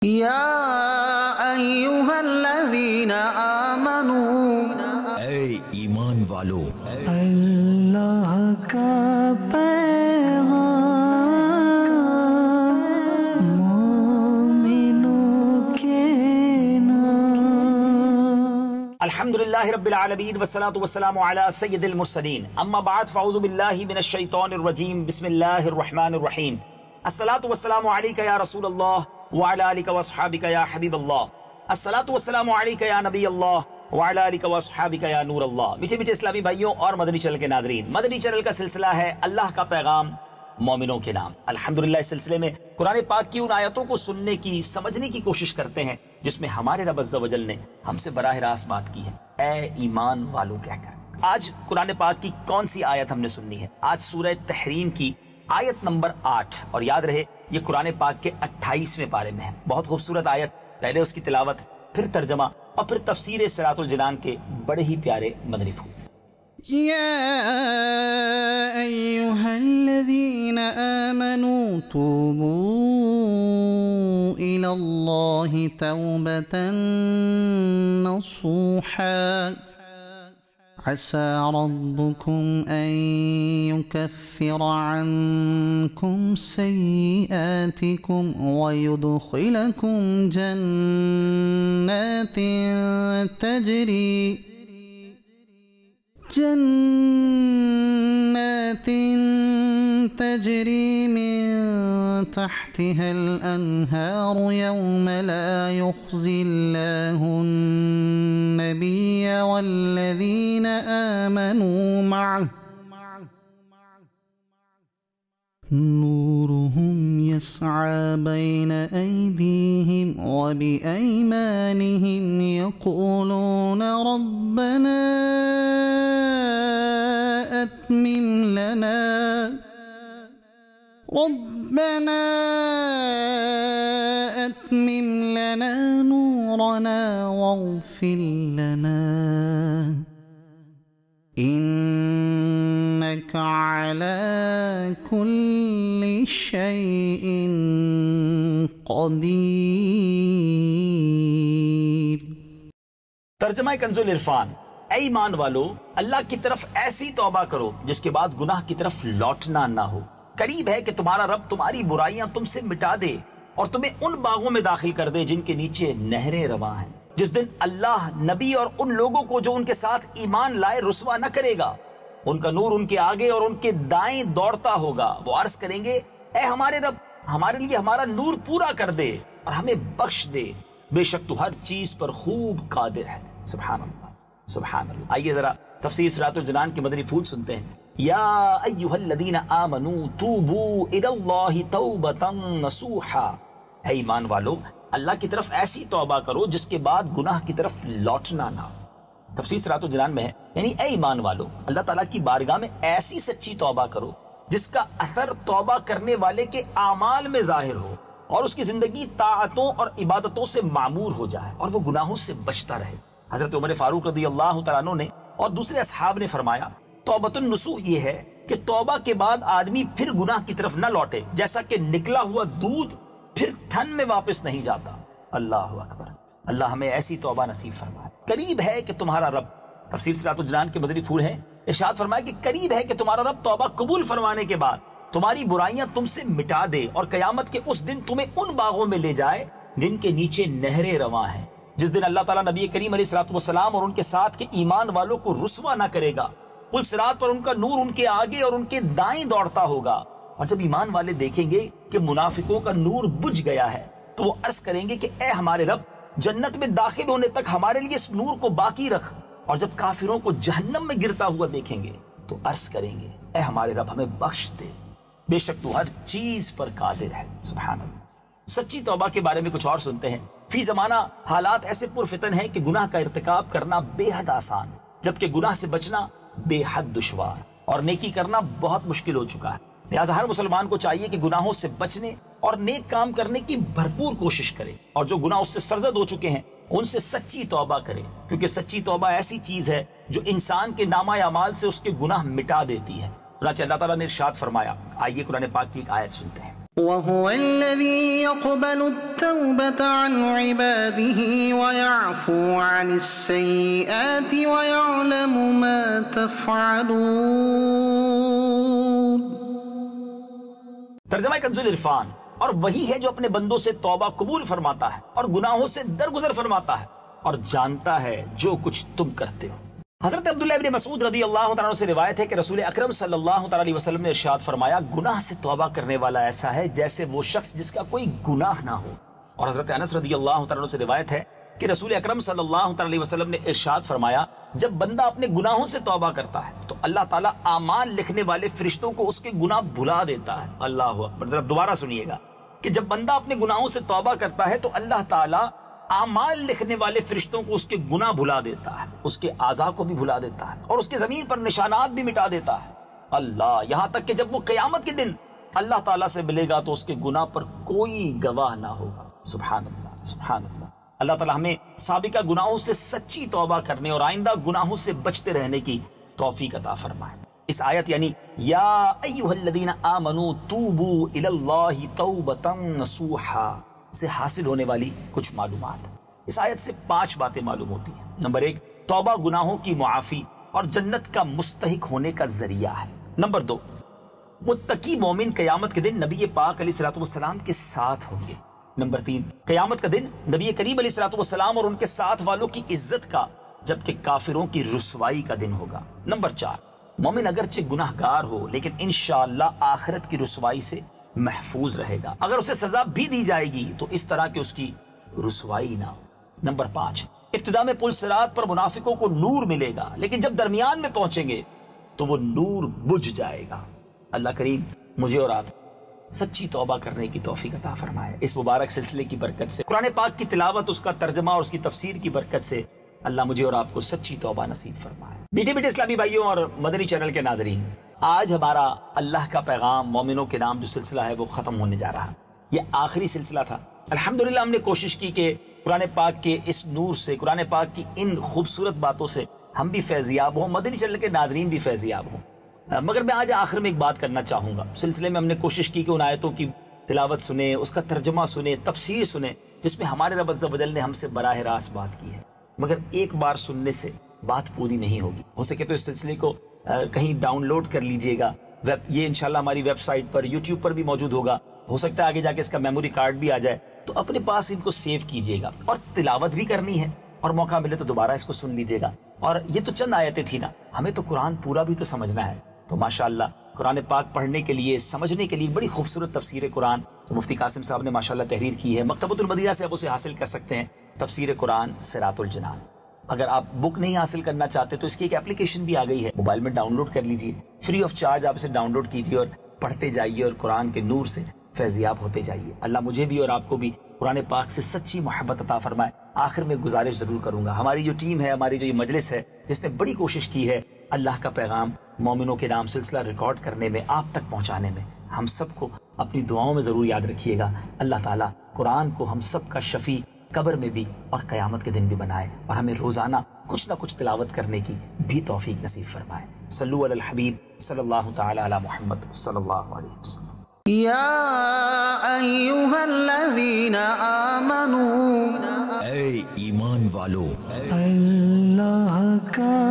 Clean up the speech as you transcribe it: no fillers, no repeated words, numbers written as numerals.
یا ایھا الذین آمنوا، اے ایمان والو، اللہ کا پیغام مومنوں کے نام۔ الحمدللہ رب العالمین والصلاة والسلام علی سید المرسلین، اما بعد فاعوذ باللہ من الشیطان الرجیم، بسم اللہ الرحمن الرحیم۔ الصلاة والسلام علیک یا رسول اللہ وعلی آلک واصحابک یا حبیب اللہ، الصلاة والسلام علیک یا نبی اللہ وعلی آلک واصحابک یا نور اللہ۔ میٹھے میٹھے اسلامی بھائیوں اور مدنی چینل کے ناظرین، مدنی چینل کا سلسلہ ہے اللہ کا پیغام مومنوں کے نام۔ الحمدللہ اس سلسلے میں قرآن پاک کی ان آیتوں کو سننے کی، سمجھنے کی کوشش کرتے ہیں جس میں ہمارے رب عز و جل نے ہم سے براہ راست بات کی ہے، اے ایمان والو کہہ کر۔ آج قرآن پاک کی کون سی آیت ہم نے سننی ہے؟ آج سورہ تحریم کی آیت نمبر 8، اور یاد رہے یہ قرآن پاک کے 28ویں پارے میں ہے۔ بہت خوبصورت آیت، پہلے اس کی تلاوت، پھر ترجمہ اور پھر تفسیر صراط الجنان کے بڑے ہی پیارے مدنی پھول۔ يا أيها الذين آمنوا توبوا إلى الله توبة نصوحا عسى ربكم أن يكفر عنكم سيئاتكم ويدخلكم جنات تجري من تحتها الأنهار يوم لا يخزي الله النبي والذين آمنوا معه نورهم يسعى بين أيديهم وبأيمانهم يقولون ربنا أتمم لنا نورنا واغفر لنا إنك على كل شيء قدير۔ ترجمہ کنز العرفان۔ اے ایمان والو، اللہ کی طرف ایسی توبہ کرو جس کے بعد گناہ کی طرف لوٹنا نہ ہو۔ قریب ہے کہ تمہارا رب تمہاری برائیاں تم سے مٹا دے اور تمہیں ان باغوں میں داخل کر دے جن کے نیچے نہریں رواں ہیں، جس دن اللہ نبی اور ان لوگوں کو جو ان کے ساتھ ایمان لائے رسوا نہ کرے گا۔ ان کا نور ان کے آگے اور ان کے دائیں دوڑتا ہوگا۔ وہ عرض کریں گے، اے ہمارے رب، ہمارے لیے ہمارا نور پورا کر دے اور ہمیں بخش دے، بے شک تو ہر چیز پر خوب قادر ہے۔ سبحان اللہ، سبحان اللہ۔ آئیے ذرا تفسیر صراط الجنان کے مدنی پھول سنتے ہیں۔ یا ایھا الذین آمنوا توبوا الی اللہ توبۃ نصوحا، اے ایمان والو، اللہ کی طرف ایسی توبہ کرو جس کے بعد گناہ کی طرف لوٹنا نہ ہو۔ تفسیر صراط الجنان میں ہے، یعنی اے ایمان والو، اللہ تعالیٰ کی بارگاہ میں ایسی سچی توبہ کرو جس کا اثر توبہ کرنے والے کے اعمال میں ظاہر ہو اور اس کی زندگی طاعتوں اور عبادتوں سے معمور ہو جائے اور وہ گناہوں سے بچتا رہے۔ حضرت عمر فاروق رضی اللہ تعالیٰ عنہ نے اور دوسرے اصحاب نے فرمایا، توبۃ النصوح یہ ہے کہ توبہ کے بعد آدمی پھر گناہ کی طرف نہ لوٹے، جیسا کہ نکلا ہوا دودھ پھر تھن میں واپس نہیں جاتا۔ اللہ اکبر، اللہ ہمیں ایسی توبہ نصیب فرمائے۔ قریب ہے کہ تمہارا رب، تفسیر صراط الجنان کے مدنی پھول ہے، ارشاد فرمائے کہ قریب ہے کہ تمہارا رب توبہ قبول فرمانے کے بعد تمہاری برائیاں تم سے مٹا دے اور قیامت کے اس دن تمہیں ان باغوں میں لے جائے جن کے نیچے نہریں رواں ہیں، جس دن اللہ تعالیٰ نبی کریم علیہ الصلوۃ والسلام اور ان کے ساتھ کے ایمان والوں کو رسوا نہ کرے گا۔ پل صراط پر ان کا نور ان کے آگے اور ان کے دائیں دوڑتا ہوگا، اور جب ایمان والے دیکھیں گے کہ منافقوں کا نور بجھ گیا ہے تو وہ عرض کریں گے کہ اے ہمارے رب، جنت میں داخل ہونے تک ہمارے لیے اس نور کو باقی رکھ۔ اور جب کافروں کو جہنم میں گرتا ہوا دیکھیں گے تو عرض کریں گے، اے ہمارے رب ہمیں بخش دے، بے شک تو ہر چیز پر قادر ہے۔ سبحان اللہ۔ سچی توبہ کے بارے میں کچھ اور سنتے ہیں۔ فی زمانہ حالات ایسے پرفتن ہیں کہ گناہ کا ارتکاب کرنا بے حد آسان، جبکہ گناہ سے بچنا بے حد دشوار اور نیکی کرنا بہت مشکل ہو چکا ہے۔ لہٰذا ہر مسلمان کو چاہیے کہ گناہوں سے بچنے اور نیک کام کرنے کی بھرپور کوشش کرے، اور جو گناہ اس سے سرزد ہو چکے ہیں ان سے سچی توبہ کرے، کیونکہ سچی توبہ ایسی چیز ہے جو انسان کے نامہ اعمال سے اس کے گناہ مٹا دیتی ہے۔ چنانچہ اللہ تعالیٰ نے ارشاد فرمایا، آئیے قرآن پاک کی ایک آیت سنتے ہیں۔ وهو الذي يقبل التوبة عن عباده ويعفو عن السيئات ويعلم ما تفعلون. ترجمہ کنزُ العرفان. اور وہی ہے جو اپنے بندوں سے توبہ قبول فرماتا ہے اور گناہوں سے درگزر فرماتا ہے اور جانتا ہے جو کچھ تم کرتے ہو. حضرت عبداللہ ابن مسعود رضی اللہ تعالیٰ عنہ سے روایت ہے کہ رسول اکرم صلی اللہ تعالیٰ علیہ وسلم نے ارشاد فرمایا گناہ سے توبہ کرنے والا ایسا ہے جیسے وہ شخص جس کا کوئی گناہ نہ ہو. اور حضرت انس رضی اللہ تعالیٰ عنہ سے روایت ہے کہ رسول اکرم صلی اللہ تعالیٰ علیہ وسلم نے ارشاد فرمایا جب بندہ اپنے گناہوں سے توبہ کرتا ہے تو اللہ تعالیٰ اعمال لکھنے والے فرشتوں کو اس کے گناہ بھلا دیتا ہے. اللہ اکبر. دوبارہ سنیے گا کہ جب بندہ اپنے گناہوں سے توبہ کرتا ہے تو اللہ تعالیٰ اعمال لکھنے والے فرشتوں کو اس کے گناہ بھلا دیتا ہے، اس کے اعضاء کو بھی بھلا دیتا ہے اور اس کے زمین پر نشانات بھی مٹا دیتا ہے. اللہ، یہاں تک کہ جب وہ قیامت کے دن اللہ تعالیٰ سے ملے گا تو اس کے گناہ پر کوئی گواہ نہ ہوگا. سبحان اللہ، سبحان اللہ. اللہ تعالیٰ ہمیں سابقہ گناہوں سے سچی توبہ کرنے اور آئندہ گناہوں سے بچتے رہنے کی توفیق عطا فرمائے. اس آیت یعنی یا ایھا الذین آمنوا توبوا الی اللہ توبۃ نصوحا سے حاصل ہونے والی کچھ معلومات. اس آیت سے 5 باتیں معلوم ہوتی ہیں. نمبر 1، توبہ گناہوں کی معافی اور جنت کا مستحق ہونے کا ذریعہ ہے. نمبر 2، متقی مومن قیامت کے دن نبی پاک علیہ الصلوۃ والسلام کے ساتھ ہوں گے. نمبر 3، قیامت کا دن نبی کریم علیہ الصلوۃ والسلام اور ان کے ساتھ والوں کی عزت کا جبکہ کافروں کی رسوائی کا دن ہوگا. نمبر 4، مومن اگرچہ گناہ گار ہو لیکن انشاءاللہ آخرت کی رسوائی سے محفوظ رہے گا. اگر اسے سزا بھی دی جائے گی تو اس طرح کہ اس کی رسوائی نہ ہو. نمبر 5، ابتدا میں پل صراط پر منافقوں کو نور ملے گا لیکن جب درمیان میں پہنچیں گے تو وہ نور بجھ جائے گا. اللہ کریم مجھے اور آپ سچی توبہ کرنے کی توفیق عطا فرمائے. اس مبارک سلسلے کی برکت سے، قرآن پاک کی تلاوت، اس کا ترجمہ اور اس کی تفسیر کی برکت سے اللہ مجھے اور آپ کو سچی توبہ نصیب فرمائے. میٹھے میٹھے اسلامی بھائیوں اور مدنی چینل کے ناظرین، آج ہمارا اللہ کا پیغام مومنوں کے نام جو سلسلہ ہے وہ ختم ہونے جا رہا. یہ آخری سلسلہ تھا. الحمدللہ ہم نے کوشش کی کہ قرآن پاک کے اس نور سے، قرآن پاک کی ان خوبصورت باتوں سے ہم بھی فیضیاب ہوں، مدنی چینل کے ناظرین بھی فیضیاب ہوں. مگر میں آج آخر میں ایک بات کرنا چاہوں گا. سلسلے میں ہم نے کوشش کی کہ ان آیتوں کی تلاوت سنیں، اس کا ترجمہ سنیں، تفسیر سنیں، جس میں ہمارے رب عز و جل نے ہم سے براہ راست بات کی ہے. مگر ایک بار سننے سے بات پوری نہیں ہوگی. ہو سکے تو اس سلسلے کو کہیں ڈاؤن لوڈ کر لیجئے گا. یہ انشاءاللہ ہماری ویب سائٹ پر، یوٹیوب پر بھی موجود ہوگا. ہو سکتا ہے آگے جا کے اس کا میموری کارڈ بھی آ جائے، تو اپنے پاس ان کو سیو کیجئے گا اور تلاوت بھی کرنی ہے اور موقع ملے تو دوبارہ اس کو سن لیجئے گا. اور یہ تو چند آیتیں تھی نا، ہمیں تو قرآن پورا بھی تو سمجھنا ہے. تو ماشاءاللہ قرآن پاک پڑھنے کے لیے، سمجھنے کے لیے بڑی خوبصورت تفسیر قرآن تو مفتی قاسم صاحب نے ماشاءاللہ تحریر کی ہے. مکتبۃ المدینہ سے آپ اسے حاصل کر سکتے ہیں، تفسیر قرآن صراط الجنان. اگر آپ بک نہیں حاصل کرنا چاہتے تو اس کی ایک اپلیکیشن بھی آ گئی ہے، موبائل میں ڈاؤن لوڈ کر لیجئے، فری آف چارج آپ اسے ڈاؤن لوڈ کیجئے اور پڑھتے جائیے اور قرآن کے نور سے فیضیاب ہوتے جائیے. اللہ مجھے بھی اور آپ کو بھی قرآن پاک سے سچی محبت عطا فرمائے. آخر میں گزارش ضرور کروں گا، ہماری جو ٹیم ہے، ہماری جو یہ مجلس ہے جس نے بڑی کوشش کی ہے اللہ کا پیغام مومنوں کے نام سلسلہ ریکارڈ کرنے میں، آپ تک پہنچانے میں، ہم سب کو اپنی دعاؤں میں ضرور یاد رکھیے گا. اللہ تعالیٰ قرآن کو ہم سب کا شفیع قبر میں بھی اور قیامت کے دن بھی بنائے اور ہمیں روزانہ کچھ نہ کچھ تلاوت کرنے کی بھی توفیق نصیب فرمائے. صلو علی الحبیب صلی اللہ تعالی علی محمد صلی اللہ علیہ وسلم. یا ایھا الذین آمنوا، اے ایمان والو، اللہ کا